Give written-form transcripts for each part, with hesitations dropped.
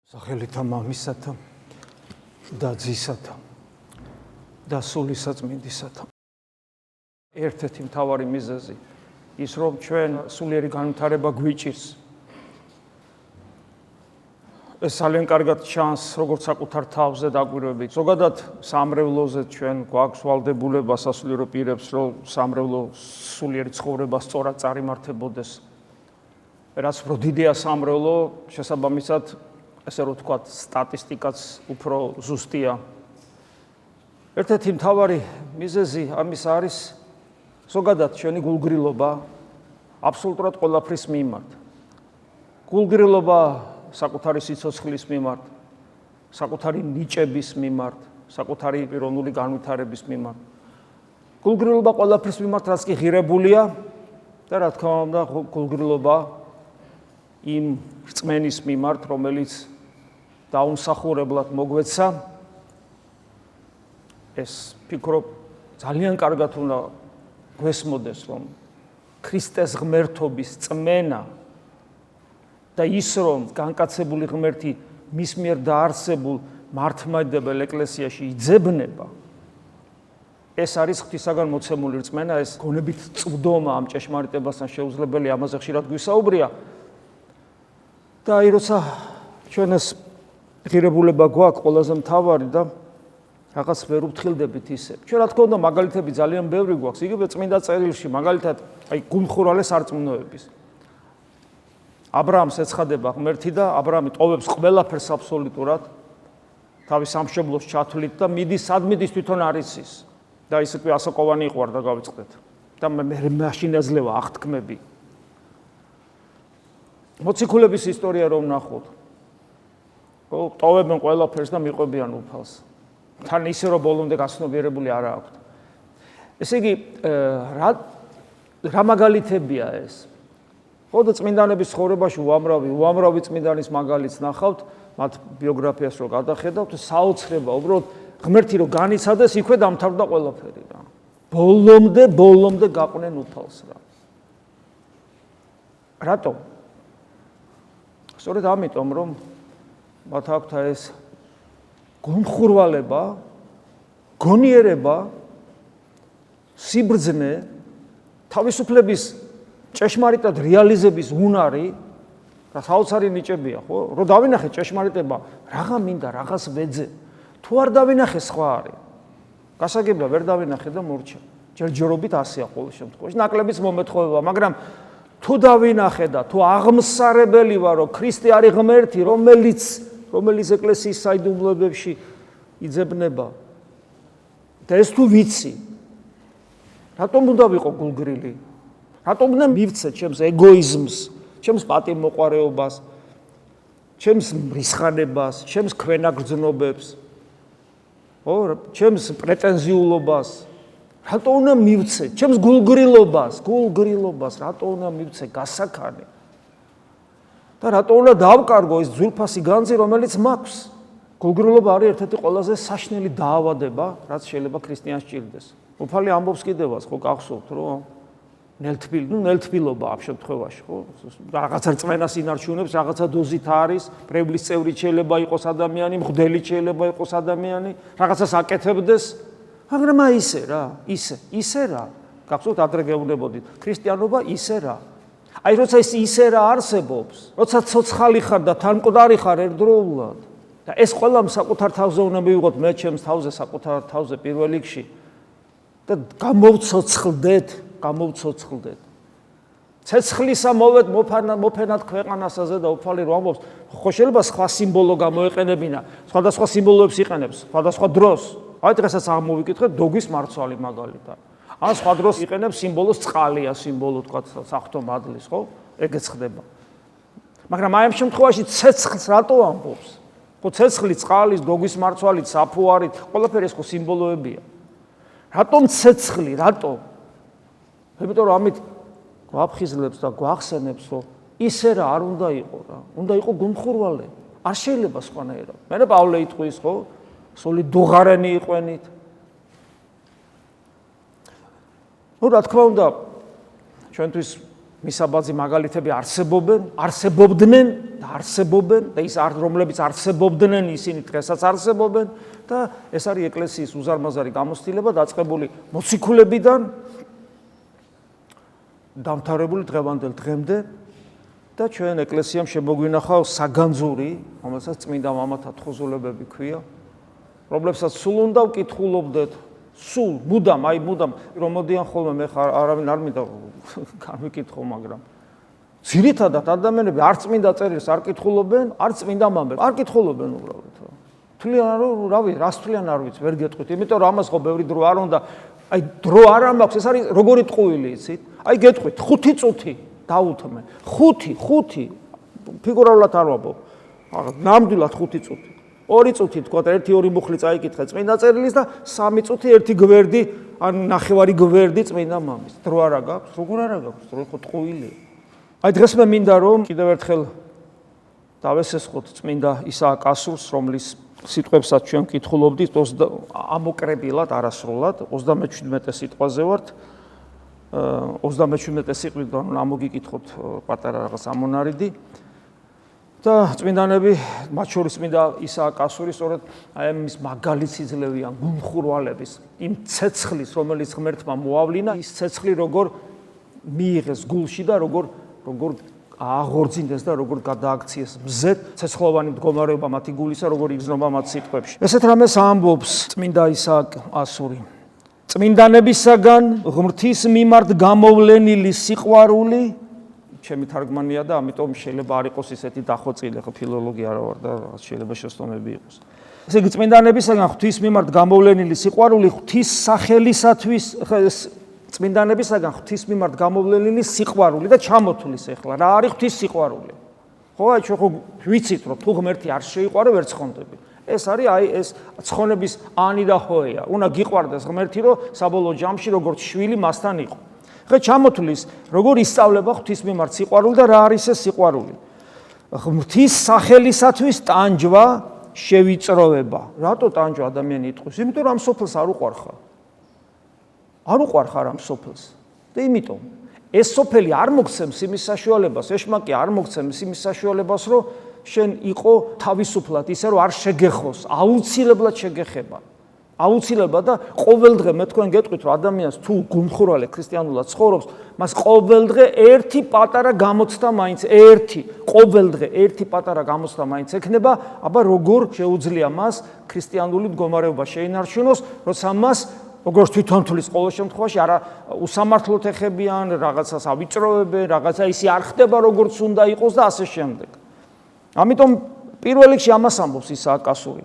სახელითა მამისათა და ძისათა და სულისაწმინდისათა. ერთ-ერთი მთავარი მიზეზი ის რომ ჩვენ სულიერი განვითარება გვიჭირს. ეს ძალიან კარგად ჩანს როგორც საკუთარ თავზე დაკვირვებით. ზოგადად სამრევლოზე ჩვენ გვაქვს ვალდებულება სასულიერო პირებს რომ სამრევლო სულიერი ცხოვრება სწორად წარიმართებოდეს. რაც უფრო დიდია სამრევლო, შესაბამისად ესე რომ ვთქვათ, სტატისტიკაც უფრო ზუსტია. ერთ-ერთი მთავარი მიზეზი ამის არის ზოგადად ჩვენი გულგრილობა აბსოლუტურად ყველაფრის მიმართ. გულგრილობა საკუთარი სიცოცხლის მიმართ, საკუთარი ნიჭების მიმართ, საკუთარი პიროვნული განვითარების მიმართ. გულგრილობა ყველაფრის მიმართ, რაც კი ღირებულია და რა თქმა უნდა, გულგრილობა იმ რწმენის მიმართ, რომელიც დაუმსახურებლად მოგვეცა, ეს ფიქრობ ძალიან კარგად უნდა გვესმოდეს, რომ ქრისტეს ღმერთობის წმენა და ის რომ განკაცებული ღმერთი მის მიერ დაარსებულ მართლმადიდებელ ეკლესიაში იძებნება, ეს არის ღვთისაგან მოცემული რწმენა, ეს გონებით წვდომა ამ ჭეშმარიტებასთან შეუძლებელი, ამაზე ხშირად გვისაუბრია. და აი როცა ჩვენ ეს ღირებულება გვაქვს ყველაზე მთავარი და რაღაც ვერ უფრთხილდებით ისე. ჩვენ რა თქმა უნდა მაგალითები ძალიან ბევრი გვაქვს, იგივე წმინდა წერილში, მაგალითად აი გულმხურვალე სარწმუნოების. აბრაამს ეცხადება ღმერთი და აბრაამი ტოვებს ყველაფერს აბსოლუტურად თავის სამშობლოს ჩათვლით და მიდის სად მიდის თვითონ არ იცის. და ისე კი ასაკოვანი იყვარდა გავიწყდეთ. და მე მაშინ ეძლევა აღთქმები. მოციქულების ისტორია რომ ნახოთ. ტოვებენ ყველაფერს და მიყვებიან უფალს. თან ისე რომ ბოლომდე გაცნობიერებული არ აქვთ. ესე იგი, რა მაგალითებია ეს? ხოდა წმინდანების ცხოვრებაში უამრავი წმინდანის მაგალითს ნახავთ, მათ ბიოგრაფიას რო გადახედავთ, საოცრება, უბრალოდ ღმერთი რო განიცადეს, იქვე დამთავრდა ყველაფერი რა. ბოლომდე გაყვნენ უფალს რა. რატომ? სწორედ ამიტომ, რომ მათ აქვთ ეს გულმხურვალება, გონიერება, სიბრძნე, თავისუფლების ჭეშმარიტად რეალიზების უნარი, რა საოცარი ნიჭებია, ხო? რომ დავინახე ჭეშმარიტება, რაღა მინდა, რაღაც ვეძე. თუ არ დავინახე, სხვა არის. გასაგებია, ვერ დავინახე და მორჩა. ჯერჯერობით ასეა ყოველ შემთხვევაში. ნაკლებიც მომეთხოვება, მაგრამ თუ დავინახე და თუ აღმსარებელი ვარ, რომ ქრისტე არის ღმერთი, რომელიც ეკლესიის საიდუმლოებებში იძებნება. და ეს თუ ვიცი, რატომ უნდა ვიყო გულგრილი? რატომ უნდა მივცე ჩემს ეგოიზმს, ჩემს პატიმოყვარეობას, ჩემს მრისხანებას, ჩემს ქვენაგრძნობებს, ჩემს პრეტენზიულობას? რატომ უნდა მივცე ჩემს გულგრილობას, რატომ უნდა მივცე გასაქანი? და რატომ უნდა დავკარგო ეს ძვირფასი განძი, რომელიც მაქვს? გულგრილობა არის ერთ-ერთი ყველაზე საშნელი დაავადება, რაც შეიძლება ქრისტიანს სჭირდეს. უფალი ამბობს კიდევაც, ხო გახსოვთ, რომ ნელთბილობა ამ შემთხვევაში, ხო? რაღაცა რწმენას ინარჩუნებს, რაღაცა დოზით არის, პრევლის წევრი შეიძლება იყოს ადამიანი, მღვდელი შეიძლება იყოს ადამიანი, რაღაცას აკეთებდეს, მაგრამ ისე რა. გახსოვთ ადრე გეუბნებოდით, ქრისტიანობა ისე რა. აი როცა ისე რა არსებობს, როცა ცოცხალი ხარ და თანმკვდარი ხარ ერთდროულად და ეს ყველა საკუთარ თავზე უნდა მივიღოთ, მე ჩემს თავზე, საკუთარ თავზე პირველ რიგში და გამოვცოცხლდეთ. ცეცხლისა მოვეთ მოფენად ქვეყანასაზე და უფალი რომ ამბობს, ხო შეიძლება სხვა სიმბოლო გამოეყენებინა, სხვადასხვა სიმბოლოებს იყენებს, სხვადასხვა დროს. აი დღესაც აღმოვიკითხეთ დოგვის მარცვალი მაგალითად. ან სხვა დროს იყენებს სიმბოლოს წყალია, სიმბოლო თქვა საღვთო მადლის, ხო? ეგეც ხდება. მაგრამ აი ამ შემთხვევაში ცეცხლს რატო ამბობს? ხო ცეცხლი, წყალის, დოგვის მარცვალით, საფუარით, ყველაფერი ეს ხო სიმბოლოებია. რატომ ცეცხლი, რატომ? იმიტომ რომ ამით გვაფხიზლებს და გვახსენებს, რომ ისე რა არ უნდა იყო რა. უნდა იყო გულმხურვალე. არ შეიძლება სხვანაირად. მე პავლე იტყვის, ხო? სული დუღარენი იყვენით. რა თქმა უნდა, ჩვენთვის მისაბაძი მაგალითები არსებობდნენ და არსებობენ და ის რომლებიც არსებობდნენ ისინი დღესაც არსებობენ და ეს არის ეკლესიის უზარმაზარი გამოცდილება დაწყებული მოციქულებიდან დამთავრებული დღევანდელ დღემდე და ჩვენ ეკლესიამ შემოგვინახა საგანძური, რომელსაც წმინდა მამათა თხოზულებები ქვია, რომლებსაც სულ უნდა ვკითხულობდეთ, სულ მუდამ რომ მოდიან ხოლმე მე არავინ არ მინდა განვიკითხო, მაგრამ ძირითადად ადამიანები არ წმინდა წერილს არ კითხულობენ, არ წმინდა მამებს არ კითხულობენ უბრალოდ. თვლიან რომ რავი, რას თვლიან არ ვიცი, ვერ გეტყვით, იმიტომ რომ ამას ხო ბევრი დრო არ უნდა, აი დრო არ მაქვს, ეს არის როგორი ტყუილი იცით? აი გეტყვით 5 წუთი დაუთმე. 5 ფიგურალურად არ ვაბობ. ნამდვილად 5 წუთი. 2 წუთი თქვა და 1-2 მუხლი წაიკითხე წმინდა წერილის და 3 წუთი 1 გვერდი ან ნახევარი გვერდი წმინდა მამის. დრო არა გაქვს? როგორ არა გაქვს? დრო ხო ტყუილია. აი დღეს მე მინდა რომ კიდევ ერთხელ დავესესხოთ წმინდა ისააკ ასურს, რომლის სიტყვებსაც ჩვენ ვკითხულობდით ამოკრებილად, არასრულად 37 სიტყვაზე ვართ. 37 სიტყვიდან ამოგიკითხოთ პატარა რაღაც ამონარიდი და წმინდანები, მათ შორის წმინდა ისააკ ასური, სწორედ აი ამის მაგალითს იძლევიან გულმხურვალების იმ ცეცხლის, რომელიც ღმერთმა მოავლინა, ის ცეცხლი როგორ მიიღეს გულში და როგორ აღორძინდეს და როგორ გადააქციეს მზეთ ცეცხლოვანი მდგომარეობა მათი გულისა, როგორ იგრძნობა მათ სიტყვებში. ესეთ რამეს ამბობს წმინდა ისააკ ასური. წმინდანებისაგან ღმრთის მიმართ გამოვლენილი სიყვარული, ჩემი თარგმანია და ამიტომ შეიძლება არ იყოს ისეთი დახვეწილი, ხო ფილოლოგი არა ვარ და რაღაც შეიძლება შეცდომები იყოს. ესე იგი წმინდანებისაგან ღვთის მიმართ გამოვლენილი სიყვარული ღვთის სახელისათვის წმინდანებისაგან ღვთის მიმართ გამოვლენილი სიყვარული და ჩამოთulis ახლა რა არის ღვთის სიყვარული. ხო აი ჩვენ ხო ვიცით რომ თუ ღმერთი არ შეიყვარე ვერ ცხონდები. ეს არის აი ეს ცხონების ანი და ჰოია. უნდა გიყვარდეს ღმერთი რომ საბოლოო ჯამში როგორც შვილი მასთან იყო. ხე ჩამოთulis როგორ ისწავლება ღვთის მიმართ სიყვარული და რა არის ეს სიყვარული. ღვთის სახელისათვის ტანჯვა შევიწროვება. რატო ტანჯვა ადამიანი იტყვის? იმიტომ რომ ამ სოფელს არ უყვარხარ. არ უყვარხარ ამ სოფელს. და იმიტომ ეს სოფელი არ მოგცემს იმის საშუალებას, ეშმაკი არ მოგცემს იმის საშუალებას, რომ შენ იყო თავისუფლად ისე რომ არ შეგეხოს, აუცილებლად შეგეხება. აუცილებლად და ყოველდღე მე თქვენ გეტყვით რომ ადამიანს თუ გულმხურვალე ქრისტიანულად ცხოვრობს, მას ყოველდღე ერთი პატარა გამოცდა მაინც ყოველდღე ერთი პატარა გამოცდა მაინც ექნება, აბა როგორ შეუძლია მას ქრისტიანული მდგომარეობა შეინარჩუნოს, როცა მას როგორც თვითონ თulis ყოველ შემთხვევაში არა უსამართლოდ ეხებიან, რაღაცას ავიწროვებენ, რაღაცა ისე არ ხდება როგორც უნდა იყოს და ასე შემდეგ. ამიტომ პირველ რიგში ამას ამბობს ისააკ ასური.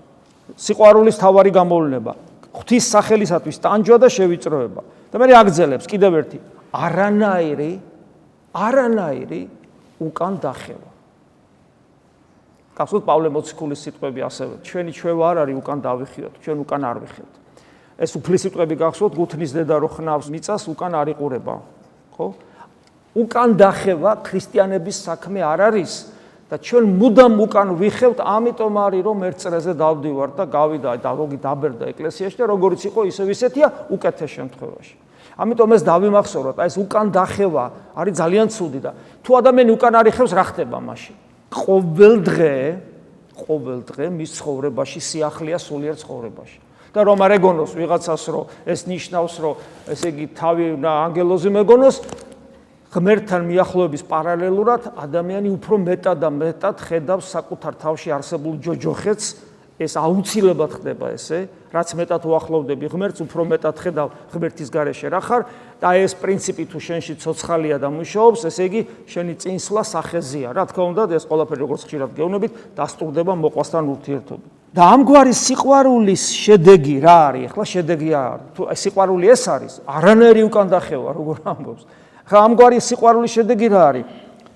სიყვარულის თავარი გამოვლინება, ღვთის სახელისათვის ტანჯვა და შევიწროვება. და მე აგძელებს კიდევ ერთი, არანაირი უკან დახევა. გახსოვთ პავლე მოციქულის სიტყვები ასევე, ჩვენი ჩვევა არ არის უკან დავიხიოთ, ჩვენ უკან არ ვიხევთ. ეს უფლის სიტყვები გახსოვთ, გუთნის დედა რო ხნავს მიწას უკან არ იყურება, ხო? უკან დახევა ქრისტიანების საქმე არ არის. და ჩვენ მუდამ უკან ვიხევთ, ამიტომ არის რომ ერთ წრეზე დავდივარ და გავიდა და როგი დაბერდა ეკლესიაში და როგორც იყო ისევ ისეთია უკეთეს შემთხვევაში. ამიტომ ეს დავიმახსოვროთ, აი ეს უკან დახევა არის ძალიან ცუდი და თუ ადამიანი უკან არ იხევს, რა ხდება მაშინ? ყოველ დღე მის ცხოვრებაში სიახლეა სულიერ ცხოვრებაში. და რომ არ ეგონოს ვიღაცას რომ ეს ნიშნავს რომ ესე იგი თავი ანგელოზი მეგონოს, ღმერთთან მიახლოების პარალელურად ადამიანი უფრო მეტად და მეტად ხედავს საკუთარ თავში არსებულ ჯოჯოხეთს, ეს აუცილებლად ხდება ესე, რაც მეტად უახლოვდები ღმერთს, უფრო მეტად ხედავ ღმერთის გარეშე რა ხარ და ეს პრინციპი თუ შენში ცოცხალია და მუშაობს, ესე იგი შენი წინსვლა სახეზია. რა თქმა უნდა, ეს ყველაფერი როგორც ხშირად გეუბნებით, დასტურდება მოყვასთან ურთიერთობით. და ამგვარი სიყვარულის შედეგი რა არის? ახლა შედეგი არის. თუ სიყვარული ეს არის, არანაირი უკან დახევა, როგორ ამბობს. ხა ამგვარი სიყვარულის შედეგი რა არის?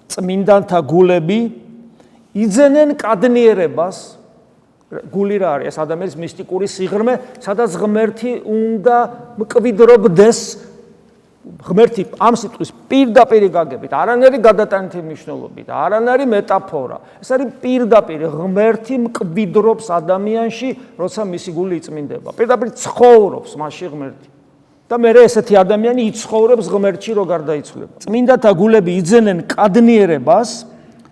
წმინდანთა გულები იძენენ კადნიერებას. გული რა არის? ეს ადამიანის მისტიკური სიღრმე, სადაც ღმერთი უნდა მკვიდრობდეს. ღმერთი ამ სიტყვის პირდაპირ გაგებით, არანაირი გადატანითი მნიშვნელობით, არანაირი მეტაფორა. ეს არის პირდაპირ ღმერთი მკვიდრობს ადამიანში, როცა მისი გული იწმინდება. პირდაპირ ცხოვრობს მასში ღმერთი. და მე ესეთი ადამიანი იცხოვრებს ღმერთში, რო გარდაიცვლება. წმინდათა გულები იძენენ კადნიერებას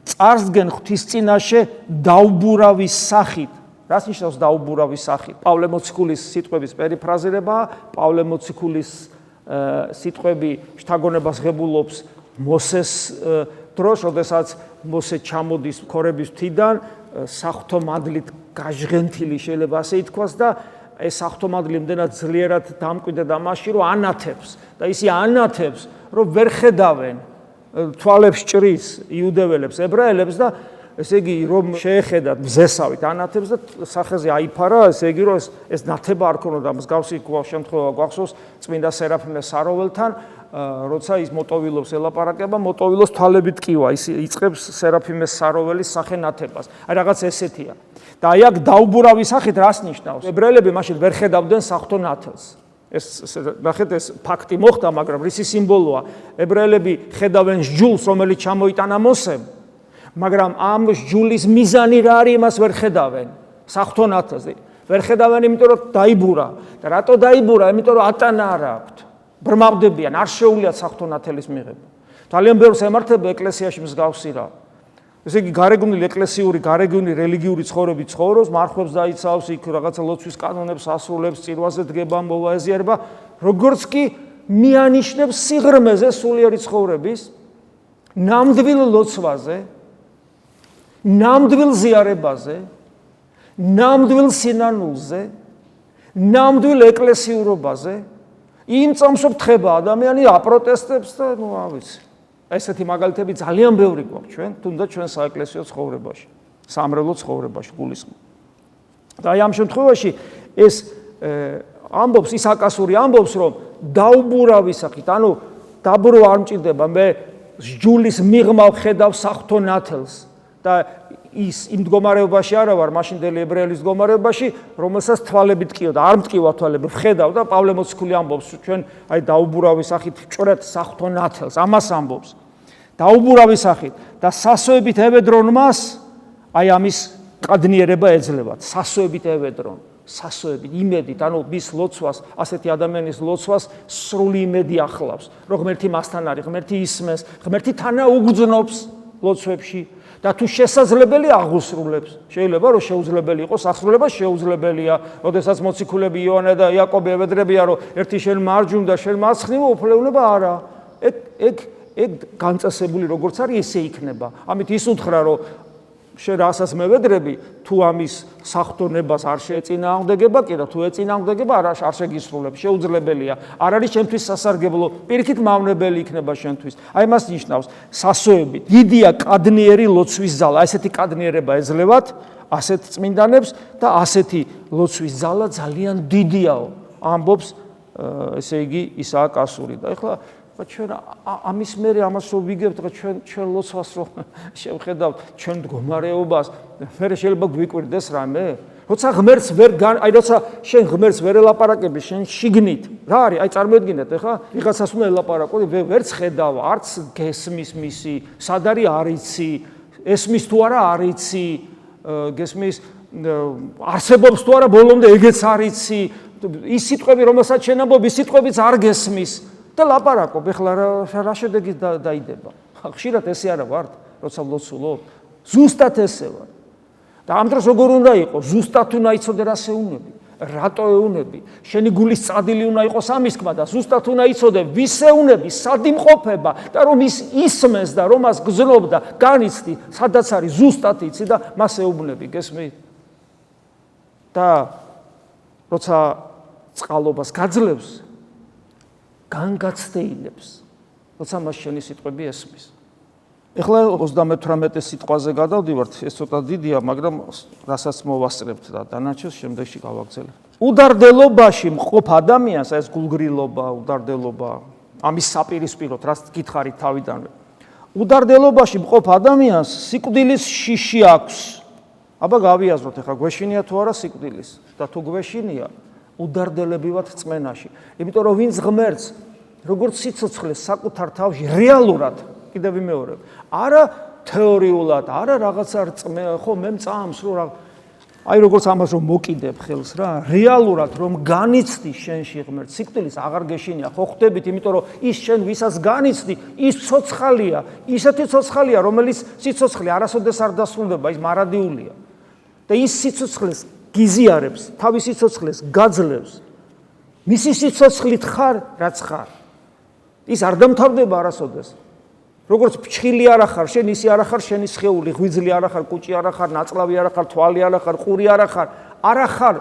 წარსდგენ ღვთის წინაშე დაუბურავის სახით. რას ნიშნავს დაუბურავის სახით? პავლე მოციქულის სიტყვების პერიფრაზირებაა. პავლე მოციქულის სიტყვები შთაგონებას ღებულობს მოსეს დროს, როდესაც მოსე ჩამოდის ქორების მთიდან, საღვთო მადლით გაჟღენთილი შეიძლება ასე ითქვას და ეს საღვთო მადლი იმდენად ძლიერად დამკვიდრდა მასში, რომ ანათებს და ისე ანათებს, რომ ვერ ხედავენ თვალებს ჭრის იუდეველებს, ებრაელებს და ესე იგი რომ შეეხედათ მზესავით ანათებს და სახეზე აიფარა, ესე იგი რომ ეს ნათება არ ქონოდა. მსგავსი შემთხვევა გვახსოვს წმინდა სერაფიმე საროველთან, როცა ის მოტოვილოს ელაპარაკება, მოტოვილოს თვალებით ტკივა, ის იწყებს სერაფიმეს საროველის სახე ნათებას. აი რაღაც ესეთია. და აი აქ დაუბურავის სახით რას ნიშნავს? ებრაელები მაშინ ვერ ხედავდნენ საღვთო ნათელს. ნახეთ ეს ფაქტი მოხდა, მაგრამ რისი სიმბოლოა? ებრაელები ხედავენ სჯულს, რომელიც ჩამოიტანა მოსემ, მაგრამ ამ სჯულის მიზანი რა არის, იმას ვერ ხედავენ. საღვთო ნათელს ვერ ხედავენ, იმიტომ რომ დაიბურა. და რატო დაიბურა? იმიტომ რომ ატანა არ აქვთ. ბრმავდებიან, არ შეუძლიათ საღვთო ნათელის მიღება. ძალიან ბევრს ემართება ეკლესიაში მსგავსი რა. ესე იგი გარეგნული ეკლესიური, გარეგნული რელიგიური ცხოვრები ცხოვრობს, მარხვებს დაიცავს, იქ რაღაცა ლოცვის კანონებს ასრულებს, წირვაზე დგება, მოვაეზიარება, როგორც კი მიანიშნებს სიღრმეზე სულიერი ცხოვრების, ნამდვილ ლოცვაზე, ნამდვილ ზიარებაზე, ნამდვილ სინანულზე, ნამდვილ ეკლესიურობაზე, იმ წამსო თხება ადამიანი აპროტესტებს და ნუ რა ვიცი. ესეთი მაგალითები ძალიან ბევრი გვაქვს ჩვენ, თუნდაც ჩვენ საეკლესიო ცხოვრებაში, სამრევლო ცხოვრებაში გულისხმობ. და აი ამ შემთხვევაში ეს ამბობს, ისაკასური ამბობს, რომ დაუბურავის სახით, ანუ დაბრუვა არ მჭირდება, მე სჯულის მიღმა ვხედავ საღვთო ნათელს და ის იმ მდგომარეობაში არა ვარ, მაშინდელი ებრაელის მდგომარეობაში, რომელსაც თვალებით ტკიოდა, არ მტკივა თვალები, ვხედავ და პავლე მოციქული ამბობს, ჩვენ აი დაუბურავის სახით ვჭრეთ საღვთო ნათელს, ამას ამბობს. დაუბურავის სახით და სასოებით ევედრონ მას, აი ამის კადნიერება ეძლევათ, სასოებით ევედრონ, სასოებით, იმედით, ანუ მის ლოცვას, ასეთი ადამიანის ლოცვას სრული იმედი ახლავს, რომ ღმერთი მასთან არის, ღმერთი ისმენს, ღმერთი თანაუგრძნობს ლოცვებში. და თუ შესაძლებელი აღუსრულებს. შეიძლება რომ შეუძლებელი იყოს, აღსრულება შეუძლებელია. როდესაც მოციქულები იოანე და იაკობი ევედრებიან, რომ ერთი შენ მარჯვნივ და შენ მარცხნივ, უფლოვნება არა. ეგ განწესებული როგორც არის, ესე იქნება. ამით ის უთხრა, რომ შენ რასაც მევედრები, თუ ამის საღვთონებას არ შეეწინააღმდეგება, კიდე თუ ეწინააღმდეგება, არ შეგისრულებ, შეუძლებელია. არ არის ჩემთვის სასარგებლო, პირიქით მავნებელი იქნება შენთვის. აი მას ნიშნავს სასოები. დიდია კადნიერი ლოცვის ზალა, ესეთი კადნიერება ეძლევათ ასეთ წმინდანებს და ასეთი ლოცვის ზალა ძალიან დიდიაო. ამბობს ესე იგი ისააკ ასური და ეხლა ჩვენ ამის მერე ამას რომ ვიგებთ, ჩვენ ლოცვას რომ შევხედავთ, ჩვენ მდგომარეობას, მერე შეიძლება გვიკვირდეს რამე? როცა ღმერთს აი როცა შენ ღმერთს ვერ ელაპარაკები, შენ შიგნით, რა არის? აი წარმოედგინეთ, ეხლა ვიღაცას უნდა ელაპარაკო, ვერც ხედავ, არც გესმის მისი, სად არის არ იცი, ესმის თუ არა არ იცი, გესმის არსებობს თუ არა ბოლომდე ეგეც არ იცი, ის სიტყვები რომელსაც შენ ამბობ, ის სიტყვებიც არ გესმის. და ლაპარაკობ, ეხლა რა შედეგი დაიდება. ხშირად ესე არა ვართ, როცა ვლოცულობ, ზუსტად ესე ვარ. და ამ დროს როგორ უნდა იყოს? ზუსტად უნდა იცოდე რა შეუნები, რატო ეუნები, შენი გულის წადილი უნდა იყოს ამის თქმა და ზუსტად უნდა იცოდე ვის ეუნები, სად იმყოფება და რომ ის ისმენს და რომ მას გზნობ და განიცდი, სადაც არის ზუსტად იცი და მას ეუბნები, გესმით? და როცა წყალობას გაძლევს განგაცდეილებს, როცა მას შენი სიტყვები ესმის. ეხლა 38 სიტყვაზე გადავდივართ, ეს ცოტა დიდია, მაგრამ რასაც მოვასწრებთ და დანარჩენს შემდეგში გავაგრძელებთ. უდარდელობაში მყოფ ადამიანს, ეს გულგრილობა, უდარდელობა, ამის საპირისპიროდ, რაც გითხარით თავიდანვე. უდარდელობაში მყოფ ადამიანს სიკვდილის შიში აქვს. აბა გავიაზროთ, ეხლა გვეშინია თუ არა სიკვდილის და თუ გვეშინია, უდარდელებივად წმენაში. იმიტომ რომ ვინც ღმერთს როგორც სიცოცხლეს საკუთარ თავში რეალურად, კიდევ ვიმეორებ, არა თეორიულად, არა რაღაცა ხო მე მწამს რომ აი როგორც ამას რომ მოკიდებ ხელს რა, რეალურად რომ განიცდი შენში ღმერთს, სიკვდილის აღარ გეშინია, ხო ხვდებით, იმიტომ რომ ის შენ ვისაც განიცდი, ის ცოცხალია, ისეთი ცოცხალია, რომელიც სიცოცხლე არასოდეს არ დასრულდება, ის მარადიულია. და ის სიცოცხლეს გიზიარებს, თავის სიცოცხლეს გაძლევს. მისი სიცოცხლით ხარ, რაც ხარ. ის არ დამთავრდება არასოდეს. როგორც ფჩხილი არ ახარ, შენ ისი არ ახარ, შენი სხეული, ღვიძლი არ ახარ, კუჭი არ ახარ, ნაწლავი არ ახარ, თვალი არ ახარ, ყური არ ახარ, არ ახარ,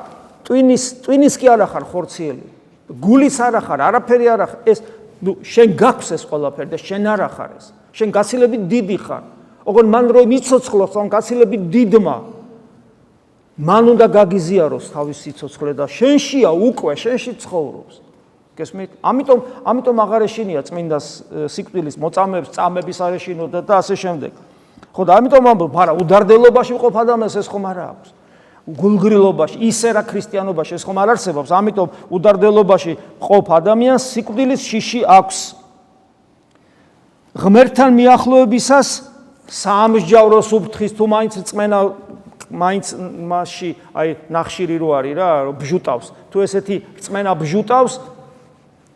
ტვინის კი არ ახარ ხორციელი. გულის არ ახარ, არაფერი არ ახარ. ეს შენ გაქვს ეს ყველაფერი და შენ არ ახარ ეს. შენ გაცილებით დიდი ხარ. ოღონდ მან რომ იცოცხლოს ამ გაცილებით დიდმა, მან უნდა გაგიზიაროს თავის სიცოცხლე და შენშია უკვე, შენში ცხოვრობს. გესმით? ამიტომ აღარ ეშინია წმინდას სიკვდილის მოწამეებს, წამების არ ეშინოდა და ასე შემდეგ. ხო და ამიტომ ამბობ, არა, უდარდელობაში ვყოფ ადამიანს ეს ხომ არ აქვს. გულგრილობაში, ისე რა ქრისტიანობაში ეს ხომ არ არსებობს. ამიტომ უდარდელობაში ყოფ ადამიანს სიკვდილის შიში აქვს. ღმერთთან მიახლოებისას საამსჯავრო სუფრთხის თუ მაინც წმენა მაინც მასში აი ნახშირი რო არის რა, ბჟუტავს. თუ ესეთი წმენა ბჟუტავს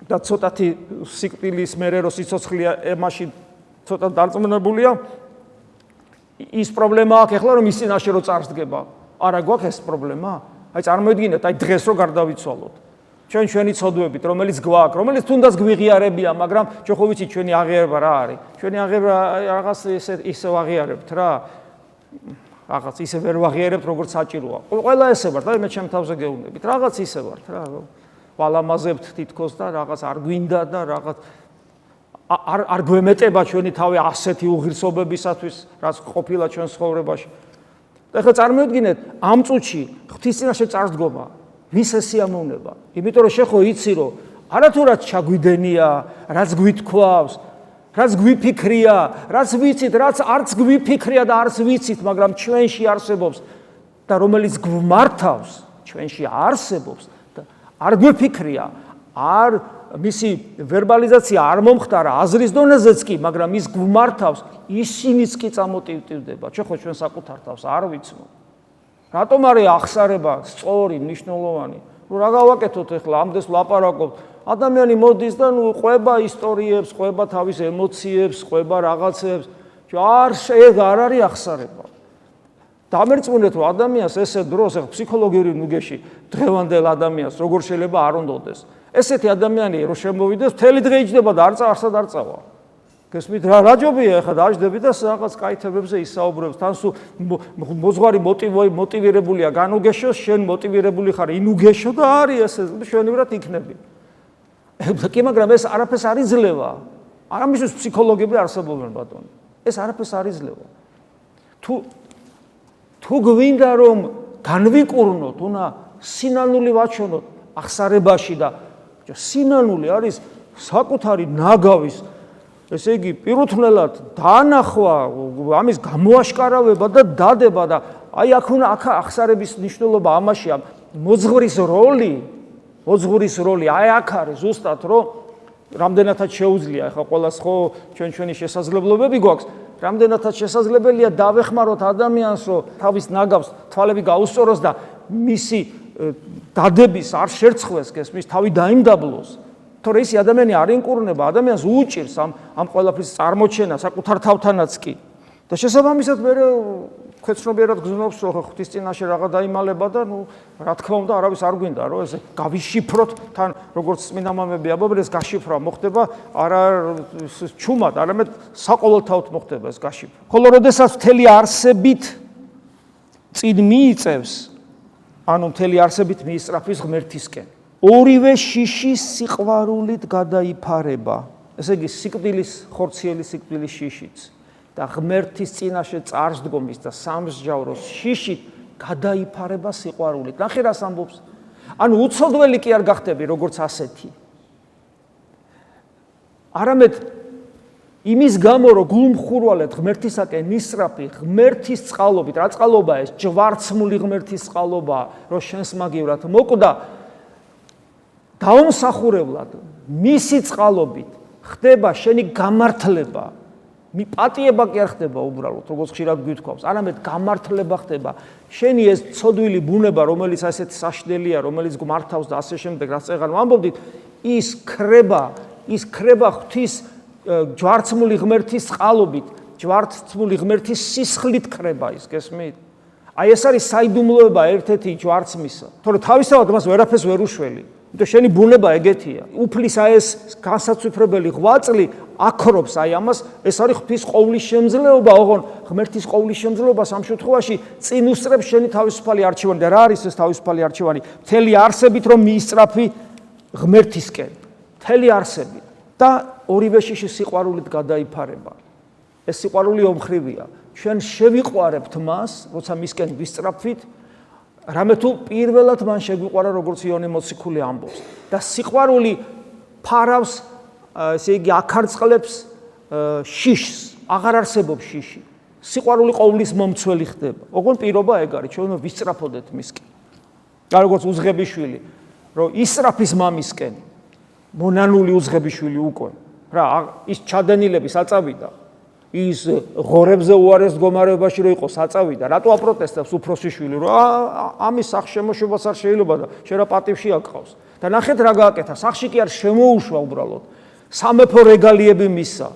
და ცოტათი სიკვდილის მერე რო სიცოცხლეა ემაში ცოტა დარწმუნებულია, ის პრობლემა აქვს ეხლა რომ ის წინაშე რო წარსდგება. არა გვაქვს ეს პრობლემა? აი წარმოიდგინეთ, აი დღეს რო გარდავიცვალოთ. ჩვენი ცოდვებით, რომელიც გვაქვს, რომელიც თუნდაც გვიღიარებია, მაგრამ ჩვენ ხო ვიცით ჩვენი აღიარება რა არის. ჩვენი აღიარება რაღაც ისე აღიარებთ რა. რაღაც ისე ვერ ვაღიარებთ, როგორც საჭიროა. ყველა ესე ვართ, აი მე ჩემ თავზე გეუბნებით. რაღაც ისე ვართ რა. ვალამაზებთ თითქოს და რაღაც არ გვინდა და რაღაც არ გვემეტება ჩვენი თავი ასეთი უღირსობებისათვის, რაც ყოფილა ჩვენ ცხოვრებაში. და ახლა წარმოიდგინეთ, ამ წუთში ღვთის წინაშე წარსდგომა, ვის ესიამოვნება? იმიტომ რომ შე ხო იცი რომ არათუ რაც ჩაგვიდენია, რაც გვითქვავს, რაც გვიფიქრია, რაც ვიცით, რაც არც გვიფიქრია და არც ვიცით, მაგრამ ჩვენში არსებობს და რომელიც გვმართავს, ჩვენში არსებობს და არ გვიფიქრია, არ მისი ვერბალიზაცია არ მომხდარა აზრის დონეზეც კი, მაგრამ ის გვმართავს, ისინიც კი წამოტივტივდება. ჩვენ ხო ჩვენ საკუთარ თავს არ ვიცნობ. რატომ არის ახსარება სწორი, მნიშვნელოვანი? რა გავაკეთოთ ახლა, ამდენს ვლაპარაკობთ. ადამიანი მოდის და ყვება ისტორიებს, ყვება თავის ემოციებს, ყვება რაღაცებს. არ არის ახსარება. დამერწმუნეთ რომ ადამიანს ესე დროს ფსიქოლოგიური ნუგეში დღევანდელ ადამიანს როგორ შეიძლება არ უნდოდეს. ესეთი ადამიანი რომ შემოვიდეს, მთელი დღე იჯდება და არსად არ წავა. გესმით რა ჯობია ახლა დაждები და რაღაც კაითებებზე ისაუბრებს, თან სულ მოძღვარი მოტივირებულია განუგეშოს, შენ მოტივირებული ხარ ინუგეშო და არის ესე შვენივრად იქნები. კი, მაგრამ ეს არაფერს არ იძლევა. არამისთვის ფსიქოლოგები არსებობენ ბატონო. ეს არაფერს არ იძლევა. თუ გვინდა რომ განვიკურნოთ, უნდა სინანული ვაჩვენოთ ახსარებაში და სინანული არის საკუთარი ნაგავის, ესე იგი პირუთვნელად დაანახვა, ამის გამოაშკარავება და დადება და აი აქ ახსარების მნიშვნელობა ამაშია, მოძღვრის როლი აი აქ არის ზუსტად რომ რამდენადაც შეუძლია, ახლა ყველას ხო ჩვენი შესაძლებლობები გვაქვს, რამდენადაც შესაძლებელია დავეხმაროთ ადამიანს, რომ თავის ნაგავს თვალები გაუსწოროს და მისი დადების არ შერცხვეს, გესმის, თავი დაიმდაბლოს. თორე ისი ადამიანი არ ინკურნება, ადამიანს უჭირს ამ ყველაფრის წარმოჩენა საკუთარ თავთანაც კი. და შესაბამისად მე ქვეცნობიერად გზნობს, რომ ღვთის წინაშე რაღა დაიმალება და რა თქმა უნდა, არავის არ გვინდა, რომ ესე გავიშიფროთ თან, როგორც წმინდა მამები ამბობენ, ეს გაშიფრვა მოხდება არა ჩუმად, არამედ საყოველთაოდ მოხდება ეს გაშიფრვა. ხოლო როდესაც მთელი არსებით წინ მიიწევს, ანუ მთელი არსებით მიისწრაფვის ღმერთისკენ. ორივე შიში სიყვარულით გადაიფარება. ესე იგი სიკვდილის ხორციელი სიკვდილის შიშიც და ღმერთის წინაშე წარსდგომის და სამსჯავროს შიშით გადაიფარება სიყვარულით. ნახე რას ამბობს? ანუ უცოდველი კი არ გახდები როგორც ასეთი. არამედ იმის გამო რომ გულმხურვალედ ღმერთისაკენ ისწრაფი ღმერთის წყალობით, რა წყალობაა ეს? ჯვარცმული ღმერთის წყალობა, რომ შენს მაგივრად მოკვდა დაუმსახურებლად მისი წყალობით ხდება შენი გამართლება მიპატიება კი არ ხდება უბრალოდ, როგორც ხშირად გვითქვამს, არამედ გამართლება ხდება. შენი ეს ცოდვილი ბუნება, რომელიც ასეთ საშნელია, რომელიც გმართავს და ასე შემდეგ, რაც წეგან ვამბობდით, ის ქრება ღვთის ჯვარცმული ღმერთის წყალობით, ჯვარცმული ღმერთის სისხლით ქრება ის, გესმით? აი ეს არის საიდუმლოება ერთ-ერთი ჯვარცმისა. თორე თავისთავად მას ვერაფერს ვერ უშველი. იმიტომ შენი ბუნება ეგეთია. უფლის აი ეს განსაცვიფრებელი ღვაწლი აქრობს აი ამას, ეს არის ღვთის ყოვლის შემძლეობა, ოღონ ღმერთის ყოვლის შემძლეობა ამ შემთხვევაში წინ უსწრებს შენი თავისუფალი არჩევანი და რა არის ეს თავისუფალი არჩევანი? მთელი არსებით რომ მიისწრაფი ღმერთისკენ, მთელი არსებით და ორივე შიში სიყვარულით გადაიფარება. ეს სიყვარული ომხრივია. ჩვენ შევიყვარებთ მას, როცა მისკენ ვისწრაფვით, რამე თუ პირველად მან შეგვიყვარა, როგორც იონე მოციქული ამბობს. და სიყვარული ფარავს, ესე იგი აქარწყლებს შიშს, აღარ არსებობს შიში. სიყვარული ყოვლის მომცველი ხდება. ოღონ პირობა ეგ არის, ჩვენ ვისწრაფოდეთ მისკენ. და როგორც უძღებიშვილი, რომ ისწრაფის მამისკენ, მონანული უძღებიშვილი უკვე. რა, ის ჩადენილები საწავიდა. ის ღორებზე უარეს მდგომარეობაში რო იყოს საწავიდა, რატო აპროტესტებს უფროსი შვილი, რომ ამის სახშემოშვებას არ შეიძლება და შენ რა პატივში აკყავს. და ნახეთ რა გააკეთა, სახში კი არ შემოუშვა უბრალოდ. სამეფო რეგალიები მისცა.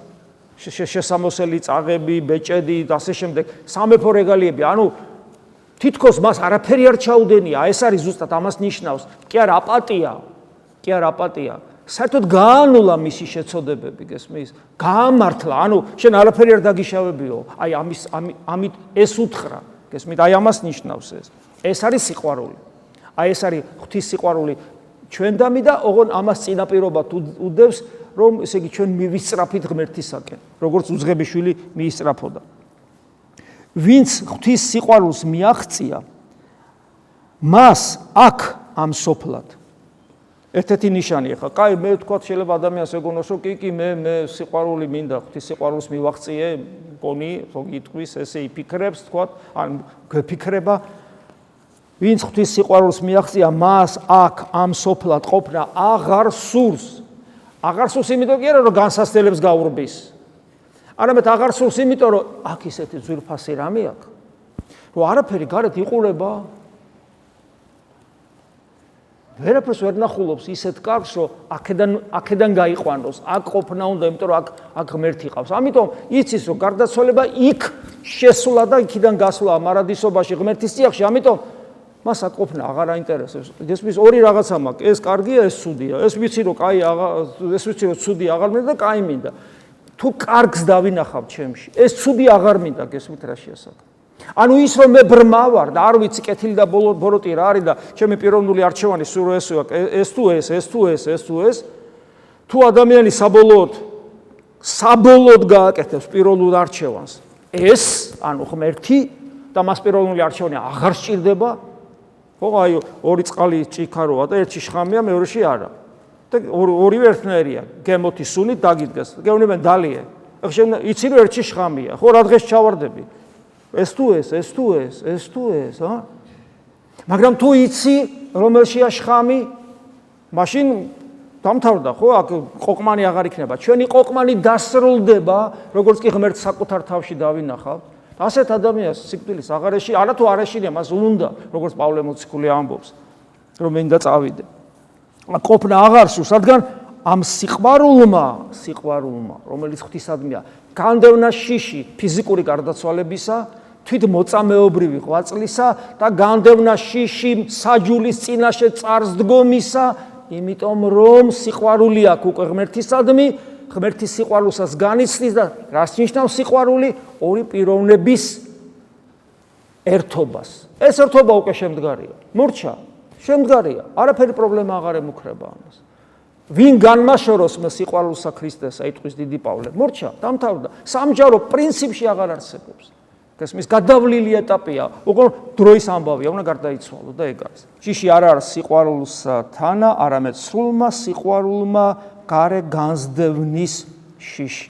შესამოსელი წაღები, ბეჭედი და ასე შემდეგ, სამეფო რეგალიები. ანუ თითქოს მას არაფერი არ ჩაუდენია, ეს არის ზუსტად ამას ნიშნავს. კი არა აპატია. საერთოდ გაანულა მისი შეცოდებები, გესმის? გაამართლა, ანუ შენ არაფერი არ დაგიშავებიო. აი ამით ეს უთხრა, გესმით? აი ამას ნიშნავს ეს. ეს არის სიყვარული. აი ეს არის ღვთის სიყვარული ჩვენდამი და ოღონ ამას წინაპირობად უდევს, რომ ესე იგი ჩვენ მივისწრაფით ღმერთისაკენ, როგორც უძღებიშვილი მიისწრაფოდა. ვინც ღვთის სიყვარულს მიაღწია, მას აქ ამ სოფლად ერთ-ერთი ნიშანი ხა, კაი, მე თქვა შეიძლება ადამიანს ეგონოს, რომ კი, მე სიყვარული მინდა, ღვთის სიყვარულს მივაღწიე, მგონი, ზოგი იტყვის, ესე იფიქრებს, თქვა, ან გვეფიქრება, ვინც ღვთის სიყვარულს მიაღწია, მას აქ ამ სოფლად ყოფნა აღარ სურს. აღარ სურს იმიტომ კი არა, რომ განსასწრებს გაურბის. არამედ აღარ სურს იმიტომ, რომ აქ ისეთი ძვირფასი რამე აქვს, რომ არაფერი გარეთ იყურება. ვერაფერს ვერ ნახულობს ისეთ კარგს, რომ აქედან გაიყვანოს, აქ ყოფნა უნდა, იმიტომ რომ აქ ღმერთი ყავს. ამიტომ იცის, რომ გარდაცვალება იქ შესვლა და იქიდან გასვლა მარადისობაში ღმერთის წიაღში, ამიტომ მას აქ ყოფნა აღარ აინტერესებს. გესმის, ორი რაღაცა მაქვს, ეს კარგია, ეს ცუდია. ეს ვიცი, რომ ცუდი აღარ მინდა და კაი მინდა. თუ კარგს დავინახავ ჩემში, ეს ცუდი აღარ მინდა, გესმით რა შეასაკა. ანუ ის რომ მე ბრმა ვარ და არ ვიცი კეთილი და ბოროტი რა არის და ჩემი პიროვნული არჩევანი სულ ეს თუ ეს თუ ადამიანი საბოლოოდ გააკეთებს პიროვნულ არჩევანს ეს ანუ ღმერთი და მას პიროვნული არჩევანი აღარ სჭირდება ხო აი ორი წყალი ჭიქაროა და ერთში შხამია მეორეში არა და ორივე ერთნაირია გემოთი სუნით დაგიდგეს გეუბნებიან დალიე ახლა იცი რომ ერთში შხამია ხო რა დღეს ჩავარდები ეს თუ ეს, ა? მაგრამ თუ იცი, რომელშია შხამი, მაშინ დამთავრდა, ხო? აქ ყოყმანი აღარ იქნება. ჩვენი ყოყმანი დასრულდება, როგორც კი ღმერთს საკუთარ თავში დავინახავ. ასეთ ადამიანს სიკვდილის აღარეში, არა თუ არ ეშინია, მას უნდა, როგორც პავლე მოციქული ამბობს, რომ მინდა წავიდე. ყოფნა აღარ სურს, რადგან ამ სიყვარულმა, რომელიც ღვთისადმია, განდევნა შიში ფიზიკური გარდაცვალებისა, თვით მოწამეობრივი ღვაწლისა და განდევნა შიში საჯულის წინაშე წარსდგომისა, იმიტომ რომ სიყვარული აქვს უკვე ღმერთისადმი, ღმერთის სიყვარულსაც განიცდის და რას ნიშნავს სიყვარული? ორი პიროვნების ერთობას. ეს ერთობა უკვე შემდგარია. მორჩა, შემდგარია. არაფერი პრობლემა აღარ ემუქრება ამას. ვინ განმაშოროს მე სიყვარულსა ქრისტესა, იტყვის დიდი პავლე. მორჩა, დამთავრდა. სამჯარო პრინციპში აღარ არსებობს. გესმის, გადავლილი ეტაპია, უკვე დროის ამბავია, უნდა გარდაიცვალო და ეგ არის. შიში არ არის სიყვარულსა თანა, არამედ სრულმა სიყვარულმა გარე განსდევნის შიში.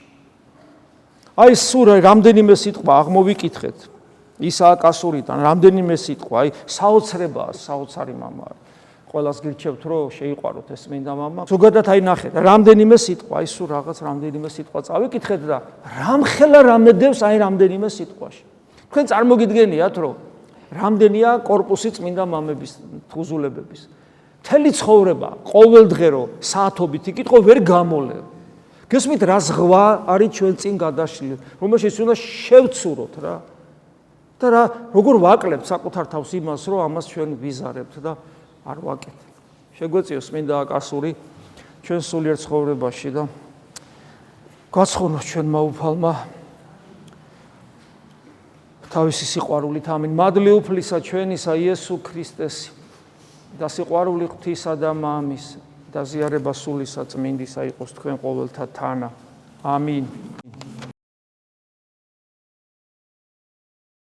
აი სურა რამდენიმე სიტყვა აღმოვიკითხეთ. ისააკ ასურიდან რამდენიმე სიტყვა, აი საოცრებაა, საოცარი მამა. ყველას გირჩევთ რომ შეიყვაროთ ეს წმინდა მამა. ზოგადად აი ნახეთ, რამდენიმე სიტყვა, ის სულ რაღაც რამდენიმე სიტყვა წავიკითხეთ და რამხელა რამედევს აი რამდენიმე სიტყვაში. თქვენ წარმოგიდგენიათ რომ რამდენია კორპუსი წმინდა მამების თხუზულებების. მთელი ცხოვრება, ყოველდღე რომ საათობით იკითხო ვერ გამოლე. გესმით რა ზღვა არის ჩვენ წინ გადაშლილი, რომელშიც უნდა შევცუროთ რა. და რა როგორ ვაკლებთ საკუთარ თავს იმას, რომ ამას ჩვენ ვიზარებთ და არ ვაკეთებთ. შეგვეციოს წმინდა აკასური ჩვენ სულიერ ცხოვრებაში და გაცხონოს ჩვენ მაუფალმა თავისი სიყვარულით. ამინ. მადლი უფლისა ჩვენისა იესო ქრისტესი და სიყვარული ღვთისა და მამის და ზიარება სულისა წმინდისა იყოს თქვენ ყოველთა თანა. ამინ.